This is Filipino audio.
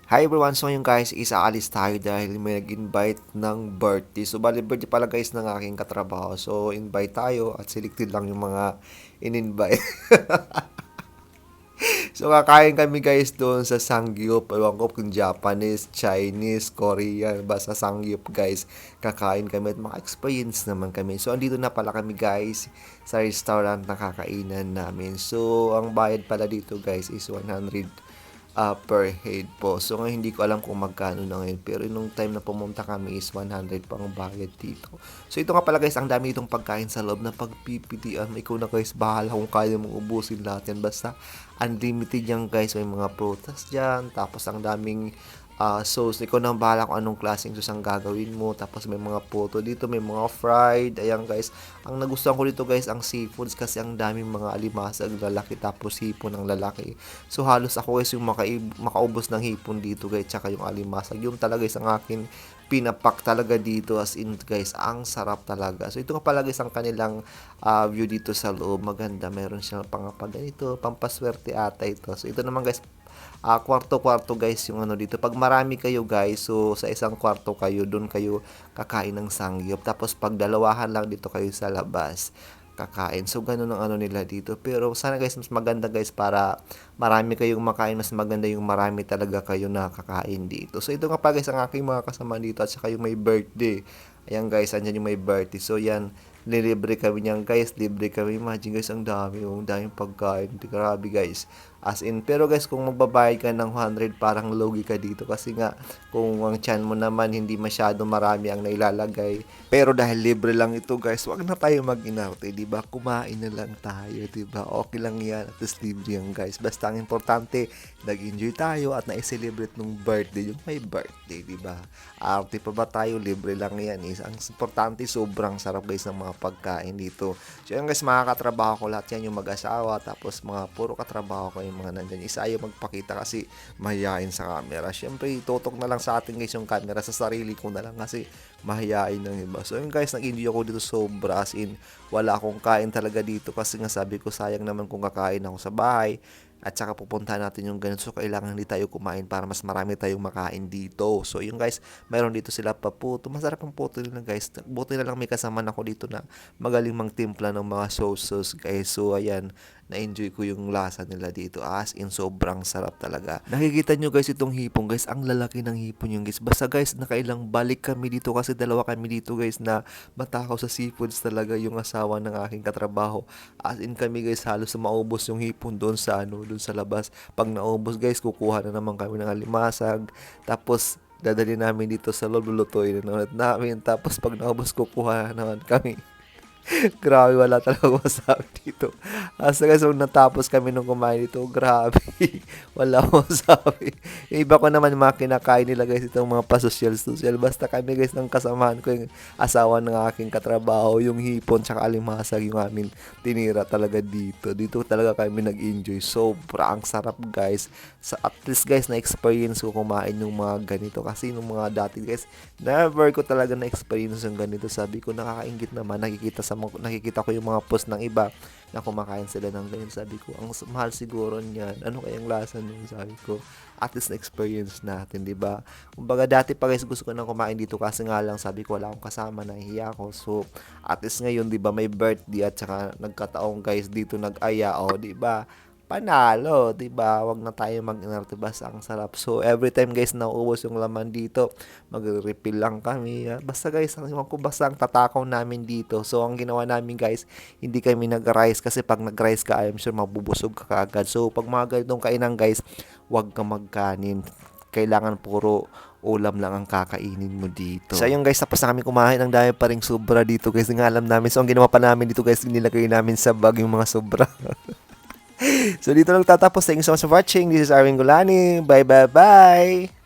Hi everyone, so yung guys, isaalis tayo dahil may nag-invite ng birthday. So bali birthday pala guys ng aking katrabaho. So invite tayo at selected lang yung mga in-invite. So kakain kami guys doon sa Sangyup. Ewan ko kung Japanese, Chinese, Korean, basta Sangyup guys. Kakain kami at maka-experience naman kami. So andito na pala kami guys sa restaurant na kakainan namin. So ang bayad pala dito guys is 100 per head po. So ngayon hindi ko alam kung magkano na ngayon. Pero nung time na pumunta kami is 100 pang bayad dito. So ito nga pala guys, ang dami itong pagkain sa loob na pagpipilian. Ikaw na guys, bahala kung kaya mong ubusin lahat yan. Basta unlimited yan guys. May mga prutas dyan. Tapos ang daming sauce. Ikaw na bahala kung anong klaseng sauce ang gagawin mo. Tapos may mga puto dito. May mga fried. Ayan guys. Ang nagustuhan ko dito guys, ang seafoods kasi ang daming mga alimasag lalaki tapos hipon ng lalaki. So halos ako guys yung makaubos ng hipon dito guys. Tsaka yung alimasag. Yung talaga guys ang akin pinapak talaga dito as in guys. Ang sarap talaga. So ito nga pala guys ang kanilang view dito sa loob. Maganda. Meron siyang ganito. Pampaswerte ata ito. So ito naman guys, kwarto-kwarto guys yung ano dito. Pag marami kayo guys, so sa isang kwarto kayo, doon kayo kakain ng sangyup. Tapos pag dalawahan lang dito kayo sa labas kakain. So ganun ang ano nila dito. Pero sana guys mas maganda guys para marami kayong makain. Mas maganda yung marami talaga kayo na kakain dito. So ito nga pa guys ang aking mga kasama dito at saka yung may birthday. Ayan guys, andyan yung may birthday. So yan, nilibre kami niyan guys, libre kami. Imagine guys, ang dami, yung daming pagkain. Grabe guys. As in, pero guys, kung magbabayad ka ng 100, parang logi ka dito. Kasi nga, kung ang tiyan mo naman, hindi masyado marami ang nailalagay. Pero dahil libre lang ito guys, wag na tayo mag-inarte, diba? Kumain na lang tayo, diba? Okay lang yan, at least libre yan guys. Basta ang importante, nag-enjoy tayo at na-celebrate nung birthday, yung may birthday, diba? Arte pa ba tayo, libre lang yan. Ang importante, sobrang sarap guys ng mga pagkain dito. So yan guys, mga katrabaho ko lahat yan, yung mag-asawa, tapos mga puro katrabaho ko yung mga nandyan. Isa ayaw magpakita kasi mahihain sa camera. Siyempre, tutok na lang sa atin guys yung camera, sa sarili ko na lang kasi mahihain ng iba. So yun guys, nag-enjoy ako dito sobra, as in, wala akong kain talaga dito kasi nga sabi ko sayang naman kung kakain ako sa bahay. At saka pupuntahan natin yung ganun. So, kailangan hindi tayo kumain para mas marami tayong makain dito. So, yung guys, mayroon dito sila paputo. Masarap ang puto nila guys. Buti na lang may kasama na ako dito na magaling magtimpla ng mga sauces guys. So, ayan, na-enjoy ko yung lasa nila dito. As in, sobrang sarap talaga. Nakikita nyo guys itong hipon guys. Ang lalaki ng hipon yung guys. Basta guys, nakailang balik kami dito kasi dalawa kami dito guys na matakaw sa seafoods talaga yung asawa ng aking katrabaho. As in kami guys, halos maubos yung hipon doon sa doon sa labas. Pag naubos guys, kukuha na naman kami ng alimasag. Tapos dadali namin dito sa loob, lulutuin na naman namin. Tapos pag naubos, kukuha na naman kami. Grabe, wala talaga masabi dito. Hasta guys, nung natapos kami nung kumain dito, grabe. Wala akong masabi. Yung iba ko naman mga kinakain nila guys, itong mga pasosyal-sosyal. Basta kami guys, ng kasamahan ko yung asawa ng aking katrabaho, yung hipon, tsaka alimasag yung amin tinira talaga dito. Dito talaga kami nag-enjoy. Sobrang sarap guys. At least guys, na-experience ko kumain yung mga ganito. Kasi nung mga dati guys, never ko talaga na-experience yung ganito. Sabi ko, nakakaingit naman. Nakikita ko yung mga post ng iba na kumakain sila ng ganyan. Sabi ko, ang mahal siguro niyan. Ano kayang lasa niyan? Sabi ko, at least na-experience natin, di ba? Kumbaga dati pa guys, gusto ko nang kumain dito kasi nga lang sabi ko wala akong kasama, nahihiya ako. So, at least ngayon, di ba, may birthday at saka nagkataong guys dito nag-aya, di ba? Panalo, 'di ba? Wag na tayo mag-inarte, basta ang sarap. So every time guys nauubos yung laman dito, magre-refill lang kami. Basta guys, ang iwan ko basta ang tatakaw namin dito. So ang ginawa namin guys, hindi kami nag-rice kasi pag nag-rice ka, I'm sure mabubusog ka kaagad. So pag mga ganitong kainan guys, wag ka magkanin. Kailangan puro ulam lang ang kakainin mo dito. So yung guys, tapos na kami kumain, ang dami pa ring sobra dito guys, nga alam namin. So ang ginawa pa namin dito guys, nilagay namin sa bag yung mga sobra. So dito lang tatapos. Thank you so much for watching. This is Arvin Gulani. Bye bye bye.